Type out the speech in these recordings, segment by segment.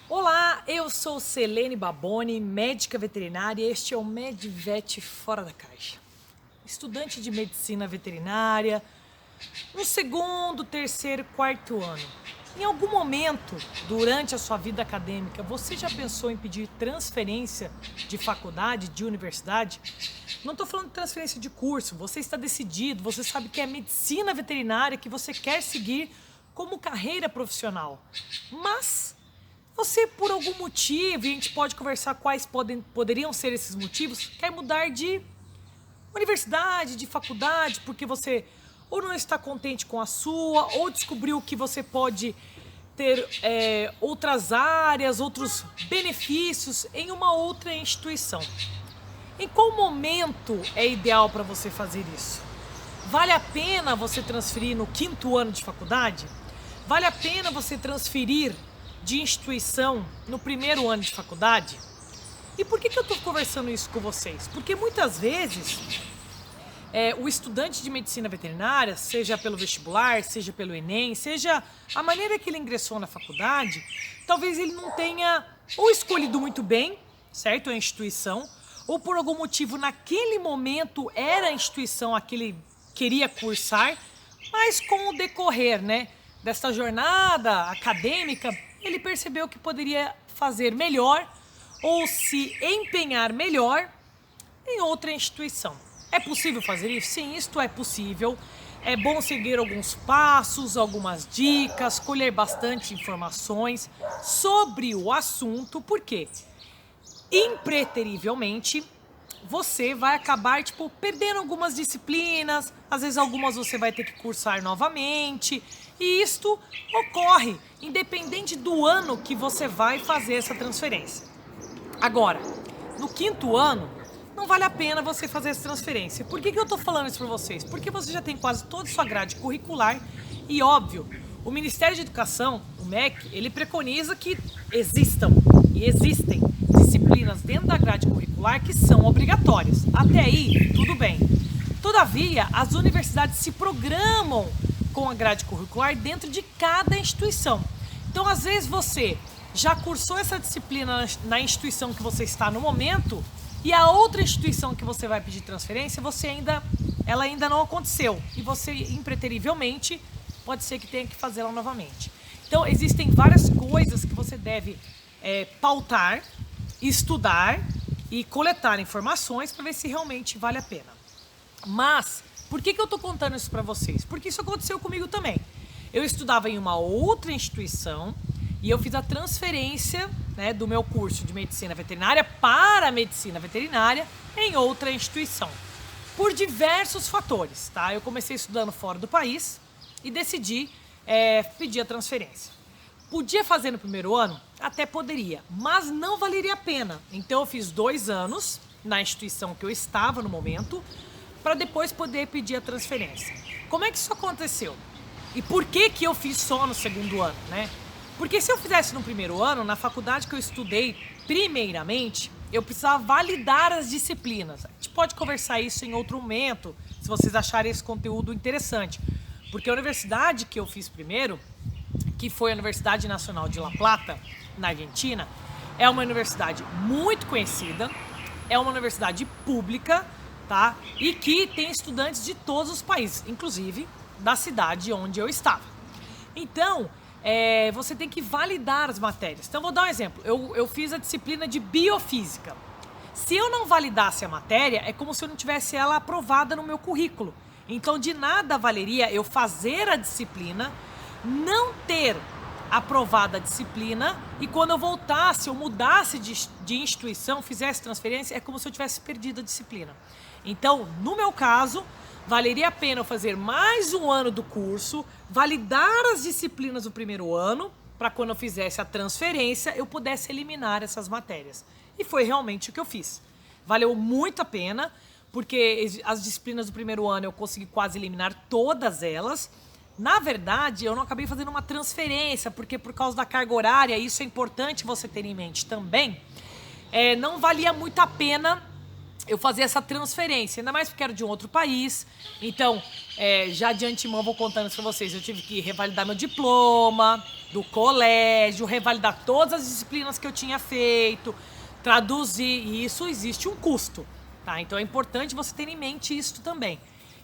Olá, eu sou Selene Baboni, médica veterinária, e este é o MedVet Fora da Caixa. Estudante de medicina veterinária, no segundo, terceiro, quarto ano. Em algum momento, durante a sua vida acadêmica, você já pensou em pedir transferência de faculdade, de universidade? Não estou falando de transferência de curso, você está decidido, você sabe que é medicina veterinária que você quer seguir como carreira profissional. Mas você, por algum motivo, e a gente pode conversar quais poderiam ser esses motivos, quer mudar de universidade, de faculdade, porque você ou não está contente com a sua, ou descobriu que você pode ter outras áreas, outros benefícios em uma outra instituição. Em qual momento é ideal para você fazer isso? Vale a pena você transferir no quinto ano de faculdade? Vale a pena você transferir de instituição no primeiro ano de faculdade? E por que eu estou conversando isso com vocês? Porque muitas vezes o estudante de medicina veterinária, seja pelo vestibular, seja pelo Enem, seja a maneira que ele ingressou na faculdade, talvez ele não tenha ou escolhido muito bem, certo? A instituição, ou por algum motivo naquele momento era a instituição a que ele queria cursar, mas com o decorrer, desta jornada acadêmica, ele percebeu que poderia fazer melhor ou se empenhar melhor em outra instituição. É possível fazer isso? Sim, isto é possível. É bom seguir alguns passos, algumas dicas, colher bastante informações sobre o assunto, porque impreterivelmente você vai acabar perdendo algumas disciplinas, às vezes algumas você vai ter que cursar novamente, e isto ocorre independente do ano que você vai fazer essa transferência. Agora, no quinto ano, não vale a pena você fazer essa transferência. Por que eu estou falando isso para vocês? Porque você já tem quase toda a sua grade curricular e, óbvio, o Ministério de Educação, o MEC, ele preconiza que existem disciplinas dentro da grade curricular que são obrigatórias. Até aí, tudo bem. Todavia, as universidades se programam com a grade curricular dentro de cada instituição. Então, às vezes, você já cursou essa disciplina na instituição que você está no momento e a outra instituição que você vai pedir transferência, ela ainda não aconteceu. E você, impreterivelmente, pode ser que tenha que fazê-la novamente. Então, existem várias coisas que você deve pautar, estudar e coletar informações para ver se realmente vale a pena. Mas, por que eu estou contando isso para vocês? Porque isso aconteceu comigo também. Eu estudava em uma outra instituição e eu fiz a transferência do meu curso de medicina veterinária para a medicina veterinária em outra instituição. Por diversos fatores, tá? Eu comecei estudando fora do país e decidi pedir a transferência. Podia fazer no primeiro ano? Até poderia, mas não valeria a pena. Então eu fiz 2 anos na instituição que eu estava no momento, para depois poder pedir a transferência. Como é que isso aconteceu? E por que eu fiz só no segundo ano, Porque se eu fizesse no primeiro ano, na faculdade que eu estudei, primeiramente, eu precisava validar as disciplinas. A gente pode conversar isso em outro momento, se vocês acharem esse conteúdo interessante. Porque a universidade que eu fiz primeiro, que foi a Universidade Nacional de La Plata, na Argentina, é uma universidade muito conhecida, é uma universidade pública, tá? E que tem estudantes de todos os países, inclusive da cidade onde eu estava. Então, você tem que validar as matérias. Então, vou dar um exemplo. Eu fiz a disciplina de biofísica. Se eu não validasse a matéria, é como se eu não tivesse ela aprovada no meu currículo. Então, de nada valeria eu fazer a disciplina, não ter aprovada a disciplina e quando eu voltasse, eu mudasse de instituição, fizesse transferência, é como se eu tivesse perdido a disciplina. Então, no meu caso, valeria a pena eu fazer mais um ano do curso, validar as disciplinas do primeiro ano, para quando eu fizesse a transferência, eu pudesse eliminar essas matérias. E foi realmente o que eu fiz. Valeu muito a pena, porque as disciplinas do primeiro ano eu consegui quase eliminar todas elas. Na verdade, eu não acabei fazendo uma transferência, porque por causa da carga horária, isso é importante você ter em mente também, não valia muito a pena eu fazer essa transferência, ainda mais porque era de um outro país. Então, já de antemão vou contando isso pra vocês, eu tive que revalidar meu diploma, do colégio, revalidar todas as disciplinas que eu tinha feito, traduzir, e isso existe um custo, tá? Então é importante você ter em mente isso também.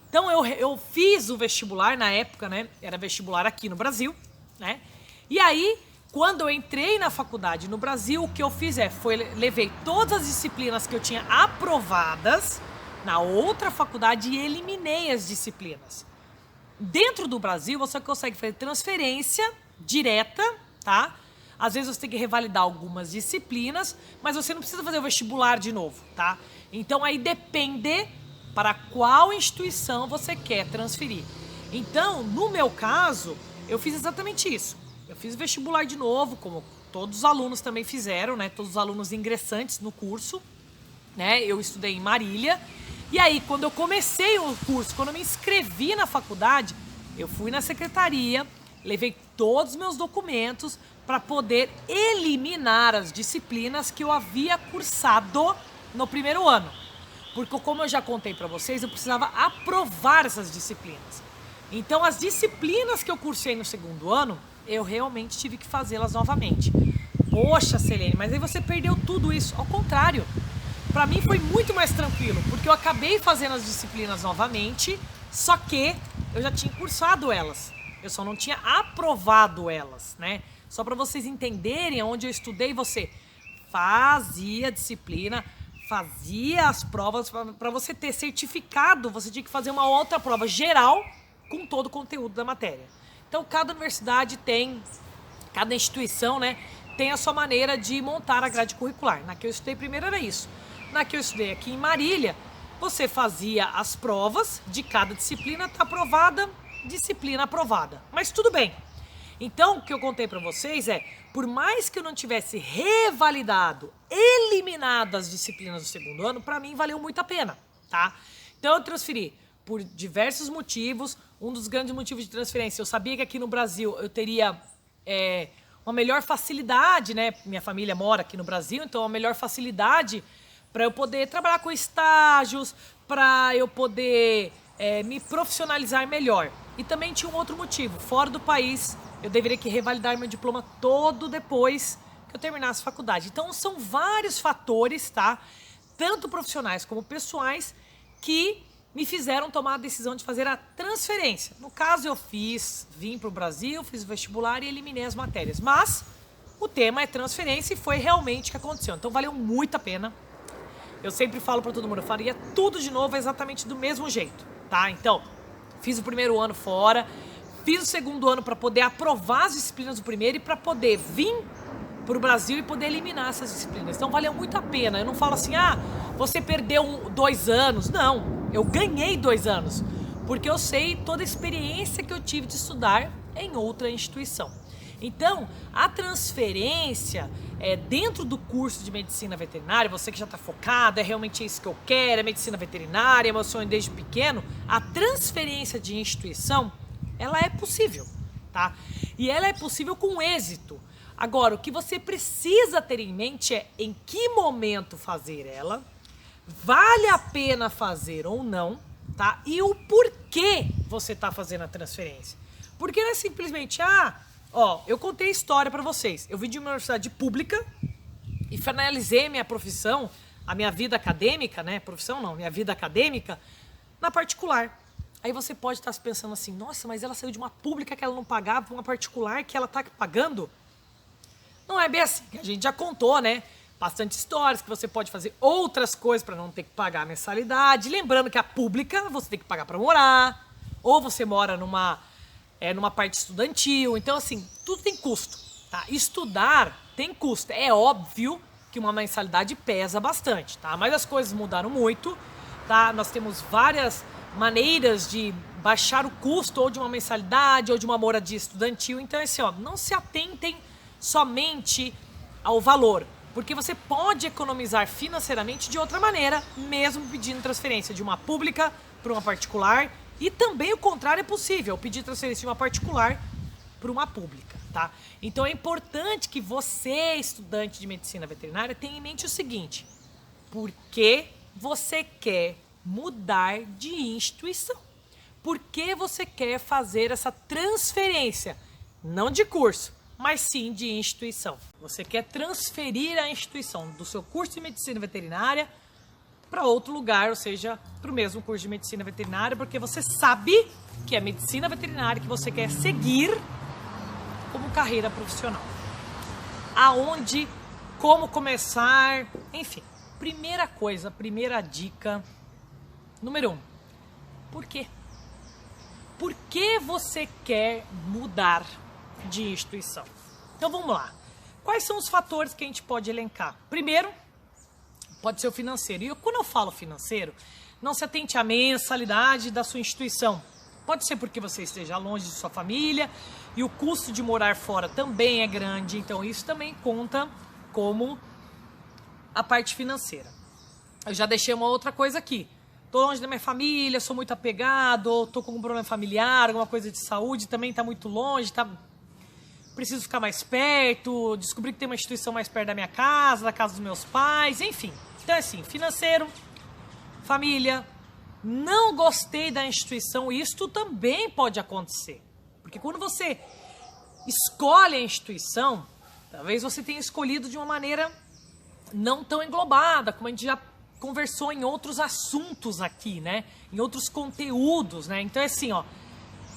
Então eu fiz o vestibular na época, né? Era vestibular aqui no Brasil, né? E aí, quando eu entrei na faculdade no Brasil, o que eu fiz levei todas as disciplinas que eu tinha aprovadas na outra faculdade e eliminei as disciplinas. Dentro do Brasil, você consegue fazer transferência direta, tá? Às vezes você tem que revalidar algumas disciplinas, mas você não precisa fazer o vestibular de novo, tá? Então aí depende para qual instituição você quer transferir. Então, no meu caso, eu fiz exatamente isso. Eu fiz vestibular de novo, como todos os alunos também fizeram, né? Todos os alunos ingressantes no curso, né? Eu estudei em Marília. E aí, quando eu comecei o curso, quando eu me inscrevi na faculdade, eu fui na secretaria, levei todos os meus documentos para poder eliminar as disciplinas que eu havia cursado no primeiro ano. Porque, como eu já contei para vocês, eu precisava aprovar essas disciplinas. Então, as disciplinas que eu cursei no segundo ano, eu realmente tive que fazê-las novamente. Poxa, Selene, mas aí você perdeu tudo isso. Ao contrário, para mim foi muito mais tranquilo, porque eu acabei fazendo as disciplinas novamente, só que eu já tinha cursado elas. Eu só não tinha aprovado elas, né? Só para vocês entenderem onde eu estudei, você fazia a disciplina, fazia as provas. Para você ter certificado, você tinha que fazer uma outra prova geral com todo o conteúdo da matéria. Então, cada universidade tem, cada instituição, né, tem a sua maneira de montar a grade curricular. Na que eu estudei primeiro era isso. Na que eu estudei aqui em Marília, você fazia as provas de cada disciplina, tá aprovada, disciplina aprovada. Mas tudo bem. Então, o que eu contei para vocês por mais que eu não tivesse revalidado, eliminado as disciplinas do segundo ano, para mim valeu muito a pena, tá? Então, eu transferi por diversos motivos. Um dos grandes motivos de transferência, eu sabia que aqui no Brasil eu teria uma melhor facilidade, né? Minha família mora aqui no Brasil, então uma melhor facilidade para eu poder trabalhar com estágios, para eu poder me profissionalizar melhor. E também tinha um outro motivo, fora do país, eu deveria que revalidar meu diploma todo depois que eu terminasse a faculdade. Então são vários fatores, tá? Tanto profissionais como pessoais, que me fizeram tomar a decisão de fazer a transferência. No caso, eu vim para o Brasil, fiz o vestibular e eliminei as matérias. Mas o tema é transferência e foi realmente o que aconteceu. Então valeu muito a pena. Eu sempre falo para todo mundo, eu faria tudo de novo exatamente do mesmo jeito, tá? Então, fiz o primeiro ano fora, fiz o segundo ano para poder aprovar as disciplinas do primeiro e para poder vir para o Brasil e poder eliminar essas disciplinas. Então valeu muito a pena. Eu não falo assim, você perdeu 2 anos. Não, eu ganhei 2 anos, porque eu sei toda a experiência que eu tive de estudar em outra instituição. Então, a transferência dentro do curso de medicina veterinária, você que já está focado, é realmente isso que eu quero, é medicina veterinária, é meu sonho desde pequeno, a transferência de instituição, ela é possível, tá? E ela é possível com êxito. Agora, o que você precisa ter em mente é em que momento fazer ela, vale a pena fazer ou não, tá? E o porquê você está fazendo a transferência. Porque não é simplesmente, eu contei a história para vocês. Eu vim de uma universidade pública e finalizei minha profissão, a minha vida acadêmica, né? Profissão não, minha vida acadêmica, na particular. Aí você pode estar se pensando assim, nossa, mas ela saiu de uma pública que ela não pagava para uma particular que ela está pagando? Não é bem assim, a gente já contou, né? Bastante histórias, que você pode fazer outras coisas para não ter que pagar a mensalidade. Lembrando que a pública você tem que pagar para morar, ou você mora numa parte estudantil. Então, assim, tudo tem custo, tá? Estudar tem custo. É óbvio que uma mensalidade pesa bastante, tá? Mas as coisas mudaram muito, tá? Nós temos várias maneiras de baixar o custo ou de uma mensalidade ou de uma moradia estudantil. Então, assim, não se atentem somente ao valor, porque você pode economizar financeiramente de outra maneira, mesmo pedindo transferência de uma pública para uma particular, e também o contrário é possível, pedir transferência de uma particular para uma pública, tá? Então é importante que você, estudante de medicina veterinária, tenha em mente o seguinte: por que você quer mudar de instituição? Por que você quer fazer essa transferência? Não de curso, mas sim de instituição. Você quer transferir a instituição do seu curso de medicina veterinária para outro lugar, ou seja, para o mesmo curso de medicina veterinária, porque você sabe que é medicina veterinária que você quer seguir como carreira profissional. Aonde, como começar, enfim. Primeira coisa, primeira dica, número 1. Por quê? Por que você quer mudar de instituição? Então vamos lá. Quais são os fatores que a gente pode elencar? Primeiro, pode ser o financeiro. E quando eu falo financeiro, não se atente à mensalidade da sua instituição. Pode ser porque você esteja longe de sua família e o custo de morar fora também é grande. Então isso também conta como a parte financeira. Eu já deixei uma outra coisa aqui. Tô longe da minha família, sou muito apegado, tô com um problema familiar, alguma coisa de saúde, também tá muito longe, preciso ficar mais perto, descobri que tem uma instituição mais perto da minha casa, da casa dos meus pais, enfim. Então, assim, financeiro, família, não gostei da instituição, isto também pode acontecer. Porque quando você escolhe a instituição, talvez você tenha escolhido de uma maneira não tão englobada, como a gente já conversou em outros assuntos aqui, né? Em outros conteúdos, né? Então é assim, ó.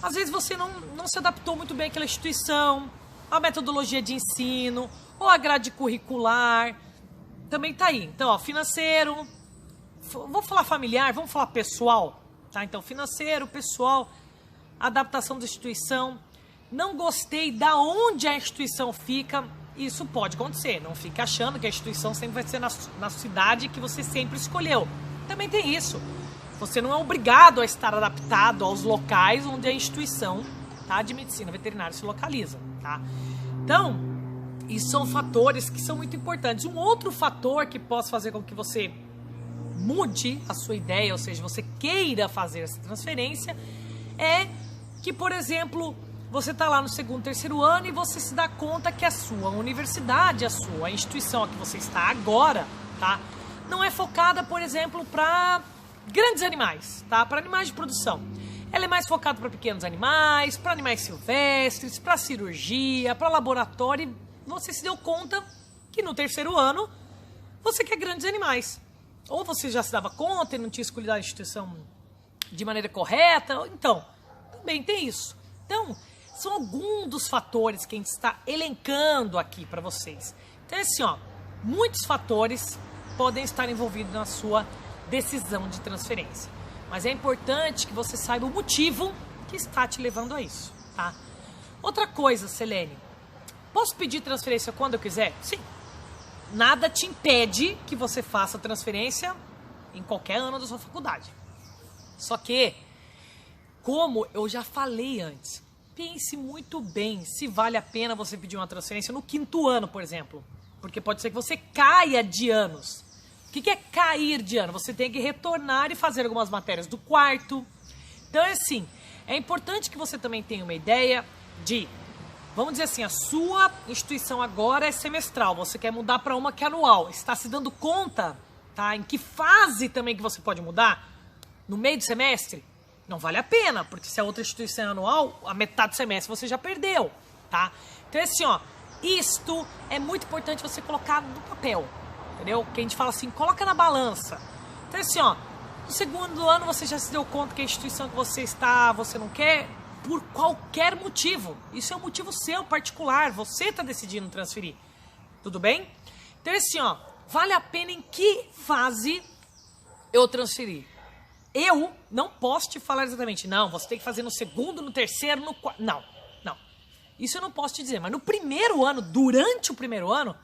Às vezes você não se adaptou muito bem àquela instituição, a metodologia de ensino, ou a grade curricular, também tá aí. Então, ó, financeiro, vou falar familiar, vamos falar pessoal, tá? Então, financeiro, pessoal, adaptação da instituição, não gostei da onde a instituição fica, isso pode acontecer, não fique achando que a instituição sempre vai ser na cidade que você sempre escolheu. Também tem isso. Você não é obrigado a estar adaptado aos locais onde a instituição, tá, de medicina veterinária se localiza, tá? Então, isso são fatores que são muito importantes. Um outro fator que possa fazer com que você mude a sua ideia, ou seja, você queira fazer essa transferência, é que, por exemplo, você está lá no segundo, terceiro ano e você se dá conta que a sua universidade, a sua instituição a que você está agora, tá, não é focada, por exemplo, para grandes animais, tá, para animais de produção. Ela é mais focada para pequenos animais, para animais silvestres, para cirurgia, para laboratório. E você se deu conta que no terceiro ano você quer grandes animais. Ou você já se dava conta e não tinha escolhido a instituição de maneira correta. Então, também tem isso. Então, são alguns dos fatores que a gente está elencando aqui para vocês. Então, assim, ó, muitos fatores podem estar envolvidos na sua decisão de transferência. Mas é importante que você saiba o motivo que está te levando a isso, tá? Outra coisa, Selene, posso pedir transferência quando eu quiser? Sim. Nada te impede que você faça transferência em qualquer ano da sua faculdade. Só que, como eu já falei antes, pense muito bem se vale a pena você pedir uma transferência no quinto ano, por exemplo. Porque pode ser que você caia de anos. O que é cair de ano? Você tem que retornar e fazer algumas matérias do quarto. Então é assim, é importante que você também tenha uma ideia de, vamos dizer assim, a sua instituição agora é semestral, você quer mudar para uma que é anual. Está se dando conta, tá? Em que fase também que você pode mudar? No meio do semestre? Não vale a pena, porque se a outra instituição é anual, a metade do semestre você já perdeu, tá? Então é assim, ó, isto é muito importante você colocar no papel. Entendeu? Que a gente fala assim, coloca na balança. Então assim, ó, no segundo ano você já se deu conta que a instituição que você está, você não quer, por qualquer motivo. Isso é um motivo seu, particular, você está decidindo transferir. Tudo bem? Então assim, ó, vale a pena em que fase eu transferir? Eu não posso te falar exatamente, não, você tem que fazer no segundo, no terceiro, no quarto. Não. Isso eu não posso te dizer, mas no primeiro ano, durante o primeiro ano,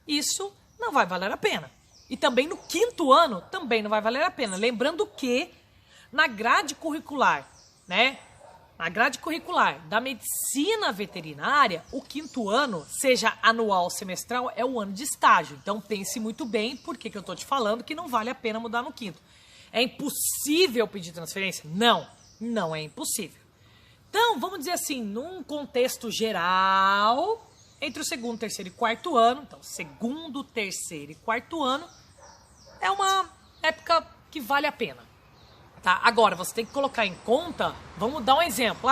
isso não vai valer a pena. E também no quinto ano, também não vai valer a pena. Lembrando que na grade curricular, né? Na grade curricular da medicina veterinária, o quinto ano, seja anual ou semestral, é o ano de estágio. Então pense muito bem por que eu estou te falando que não vale a pena mudar no quinto. É impossível pedir transferência? Não é impossível. Então, vamos dizer assim, num contexto geral, entre o segundo, terceiro e quarto ano, então segundo, terceiro e quarto ano, é uma época que vale a pena, tá? Agora, você tem que colocar em conta, vamos dar um exemplo,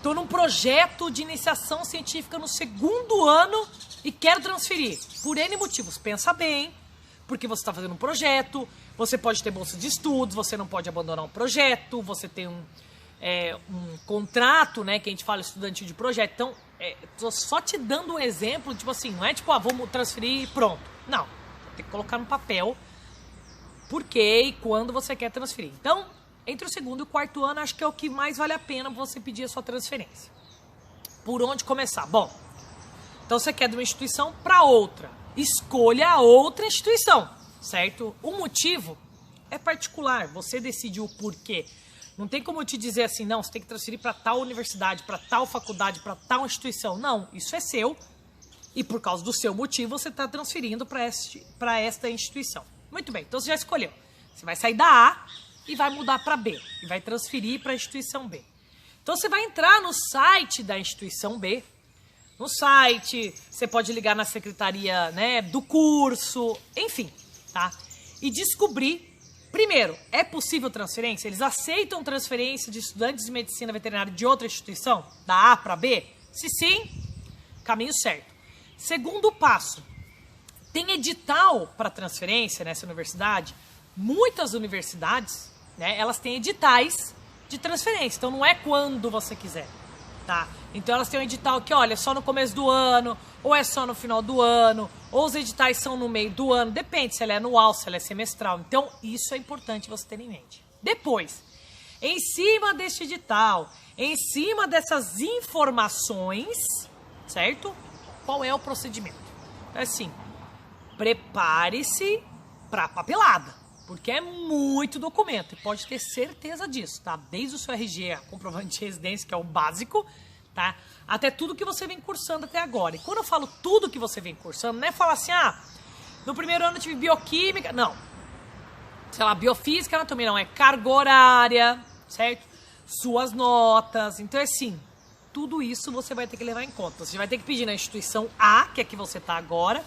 Tô num projeto de iniciação científica no 2º ano e quero transferir. Por N motivos. Pensa bem, porque você está fazendo um projeto, você pode ter bolsa de estudos, você não pode abandonar um projeto, você tem um contrato, né, que a gente fala estudantil de projeto. Então, tô só te dando um exemplo, tipo assim, não é tipo, vamos transferir e pronto. Não, tem que colocar no papel por que e quando você quer transferir. Então, entre o 2º e o 4º ano, acho que é o que mais vale a pena você pedir a sua transferência. Por onde começar? Bom, então você quer de uma instituição para outra. Escolha a outra instituição, certo? O motivo é particular, você decide o porquê. Não tem como eu te dizer assim, não, você tem que transferir para tal universidade, para tal faculdade, para tal instituição. Não, isso é seu e por causa do seu motivo você está transferindo para esta instituição. Muito bem, então você já escolheu. Você vai sair da A e vai mudar para B, e vai transferir para a instituição B. Então você vai entrar no site da instituição B, no site, você pode ligar na secretaria, né, do curso, enfim, tá? E descobrir, primeiro, é possível transferência? Eles aceitam transferência de estudantes de medicina veterinária de outra instituição, da A para B? Se sim, caminho certo. Segundo passo, tem edital para transferência nessa universidade. Muitas universidades, né, elas têm editais de transferência, então não é quando você quiser, tá? Então elas têm um edital que, olha, é só no começo do ano, ou é só no final do ano, ou os editais são no meio do ano, depende se ela é anual, se ela é semestral. Então isso é importante você ter em mente. Depois, em cima deste edital, em cima dessas informações, certo? Qual é o procedimento? É assim, prepare-se para papelada. Porque é muito documento, e pode ter certeza disso, tá? Desde o seu RG, a comprovante de residência, que é o básico, tá? Até tudo que você vem cursando até agora. E quando eu falo tudo que você vem cursando, não é falar assim, no primeiro ano eu tive bioquímica, não. Sei lá, biofísica, anatomia, não. É carga horária, certo? Suas notas, então é assim, tudo isso você vai ter que levar em conta. Você vai ter que pedir na instituição A, que é que você tá agora,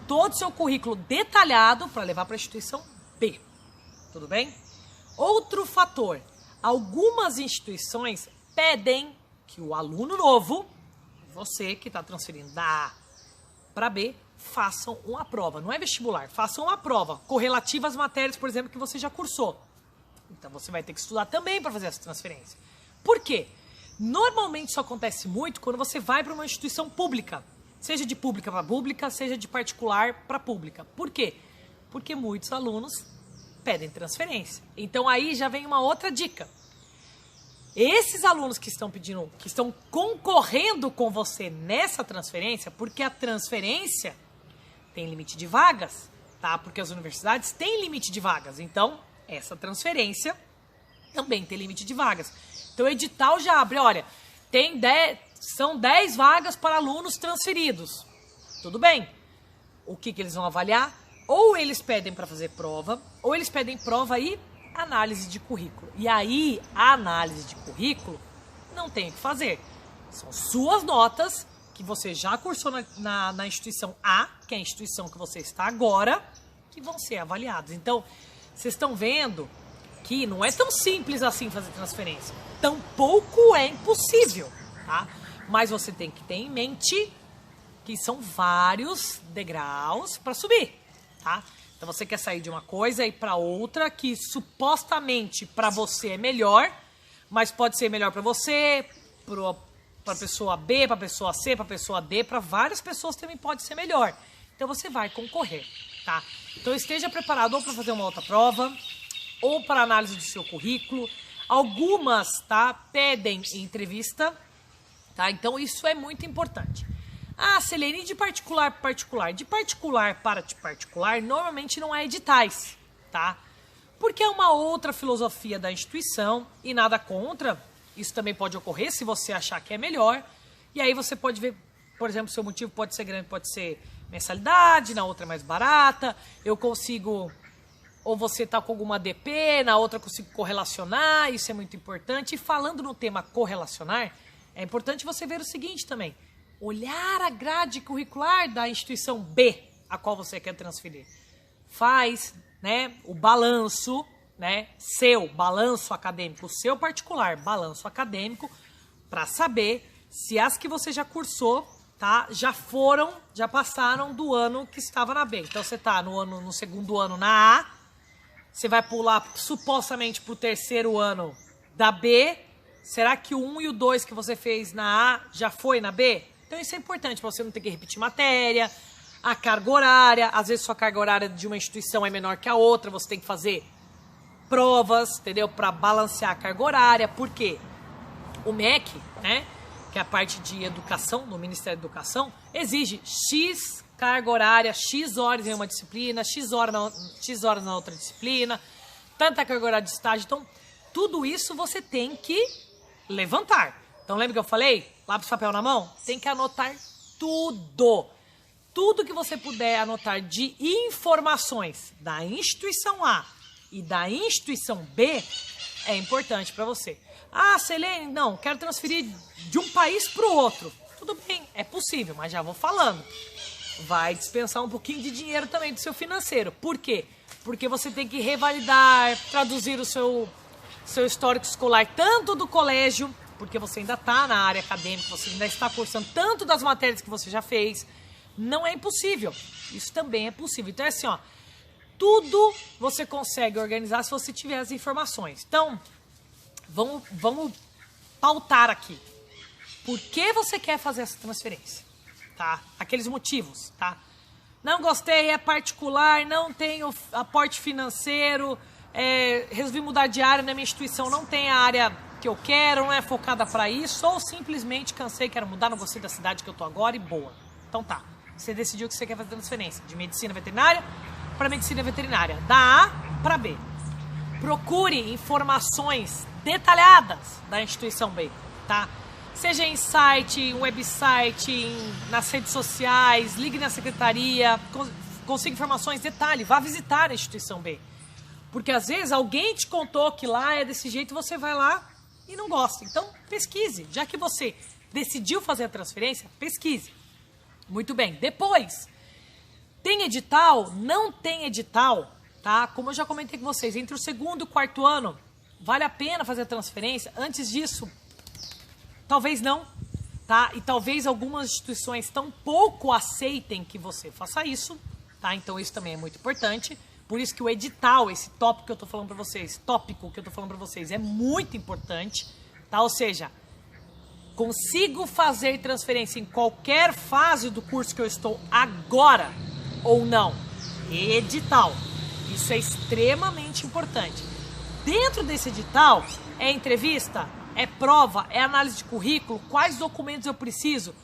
todo o seu currículo detalhado para levar para a instituição B, tudo bem? Outro fator, algumas instituições pedem que o aluno novo, você que está transferindo da A para B, façam uma prova, não é vestibular, façam uma prova correlativa às matérias, por exemplo, que você já cursou. Então você vai ter que estudar também para fazer essa transferência. Por quê? Normalmente isso acontece muito quando você vai para uma instituição pública, seja de pública para pública, seja de particular para pública. Por quê? Porque muitos alunos pedem transferência. Então aí já vem uma outra dica. Esses alunos que estão pedindo, que estão concorrendo com você nessa transferência, porque a transferência tem limite de vagas, tá? Porque as universidades têm limite de vagas. Então, essa transferência também tem limite de vagas. Então o edital já abre, olha, são 10 vagas para alunos transferidos. Tudo bem. O que eles vão avaliar? Ou eles pedem para fazer prova, ou eles pedem prova e análise de currículo. E aí, a análise de currículo não tem o que fazer. São suas notas, que você já cursou na instituição A, que é a instituição que você está agora, que vão ser avaliadas. Então, vocês estão vendo que não é tão simples assim fazer transferência. Tampouco é impossível, tá? Mas você tem que ter em mente que são vários degraus para subir. Tá? Então você quer sair de uma coisa e ir para outra que supostamente para você é melhor, mas pode ser melhor para você, para a pessoa B, para a pessoa C, para a pessoa D, para várias pessoas também pode ser melhor. Então você vai concorrer, tá? Então esteja preparado ou para fazer uma outra prova, ou para análise do seu currículo. Algumas, tá, pedem entrevista, tá? Então isso é muito importante. Selene, de particular para particular. De particular para particular, normalmente não há editais, tá? Porque é uma outra filosofia da instituição e nada contra. Isso também pode ocorrer se você achar que é melhor. E aí você pode ver, por exemplo, seu motivo pode ser grande, pode ser mensalidade, na outra é mais barata. Eu consigo, ou você está com alguma DP, na outra eu consigo correlacionar, isso é muito importante. E falando no tema correlacionar, é importante você ver o seguinte também. Olhar a grade curricular da instituição B, a qual você quer transferir. Faz, né, o balanço, né, seu balanço acadêmico, o seu particular balanço acadêmico, para saber se as que você já cursou, tá, já passaram do ano que estava na B. Então você tá no segundo ano na A, você vai pular supostamente pro terceiro ano da B. Será que o 1 e o 2 que você fez na A já foi na B? Então isso é importante para você não ter que repetir matéria, a carga horária. Às vezes sua carga horária de uma instituição é menor que a outra, você tem que fazer provas, entendeu? Para balancear a carga horária. Por quê? O MEC, né, que é a parte de educação, do Ministério da Educação, exige X carga horária, X horas em uma disciplina, X horas na outra disciplina, tanta carga horária de estágio. Então, tudo isso você tem que levantar. Então, lembra que eu falei? Lápis e papel na mão? Tem que anotar tudo. Tudo que você puder anotar de informações da instituição A e da instituição B é importante para você. Ah, Selene, não, quero transferir de um país para o outro. Tudo bem, é possível, mas já vou falando. Vai dispensar um pouquinho de dinheiro também do seu financeiro. Por quê? Porque você tem que revalidar, traduzir o seu histórico escolar, tanto do colégio, porque você ainda está na área acadêmica, você ainda está cursando tanto das matérias que você já fez. Não é impossível. Isso também é possível. Então é assim, ó, tudo você consegue organizar se você tiver as informações. Então, vamos pautar aqui. Por que você quer fazer essa transferência? Tá? Aqueles motivos, tá? Não gostei, é particular, não tenho aporte financeiro, resolvi mudar de área na minha instituição, não tem a área que eu quero, não é focada para isso, ou simplesmente cansei, quero mudar, não gostei da cidade que eu tô agora e boa. Então tá, você decidiu que você quer fazer transferência de medicina veterinária para medicina veterinária, da A para B. Procure informações detalhadas da instituição B, tá? Seja em site, em website, nas redes sociais, ligue na secretaria, consiga informações, detalhe, vá visitar a instituição B. Porque às vezes alguém te contou que lá é desse jeito e você vai lá e não gosta. Então pesquise, já que você decidiu fazer a transferência, pesquise. Muito bem, depois, tem edital? Não tem edital, tá? Como eu já comentei com vocês, entre o segundo e o quarto ano, vale a pena fazer a transferência. Antes disso, talvez não, tá? E talvez algumas instituições tampouco aceitem que você faça isso, tá? Então isso também é muito importante. Por isso que o edital, esse tópico que eu tô falando para vocês, é muito importante, tá? Ou seja, consigo fazer transferência em qualquer fase do curso que eu estou agora ou não? Edital. Isso é extremamente importante. Dentro desse edital, é entrevista, é prova, é análise de currículo, quais documentos eu preciso,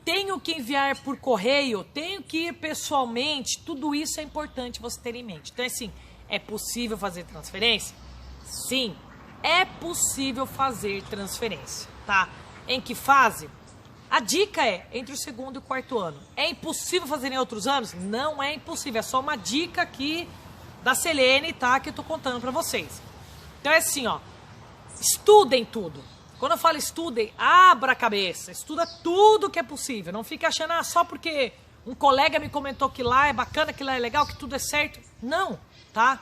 tenho que enviar por correio, tenho que ir pessoalmente, tudo isso é importante você ter em mente. Então, assim, é possível fazer transferência? Sim, é possível fazer transferência, tá? Em que fase? A dica é entre o segundo e o quarto ano. É impossível fazer em outros anos? Não é impossível, é só uma dica aqui da Selene, tá? Que eu tô contando pra vocês. Então é assim, ó, estudem tudo. Quando eu falo estudem, abra a cabeça, estuda tudo que é possível. Não fique achando, só porque um colega me comentou que lá é bacana, que lá é legal, que tudo é certo. Não, tá?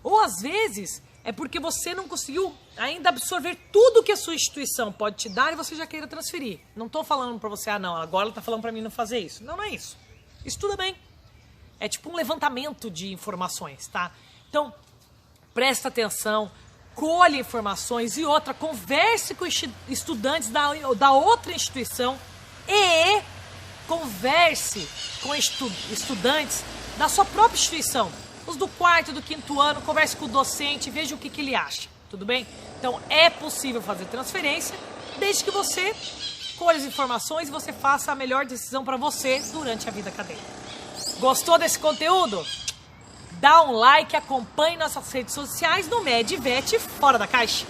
Ou às vezes é porque você não conseguiu ainda absorver tudo que a sua instituição pode te dar e você já queira transferir. Não tô falando pra você, não, agora ela tá falando pra mim não fazer isso. Não, não é isso. Estuda bem. É tipo um levantamento de informações, tá? Então, presta atenção, colhe informações e outra, converse com estudantes da outra instituição e converse com estudantes da sua própria instituição. Os do quarto e do quinto ano, converse com o docente, veja o que ele acha, tudo bem? Então, é possível fazer transferência, desde que você colhe as informações e você faça a melhor decisão para você durante a vida acadêmica. Gostou desse conteúdo? Dá um like, acompanhe nossas redes sociais no MedVet Fora da Caixa.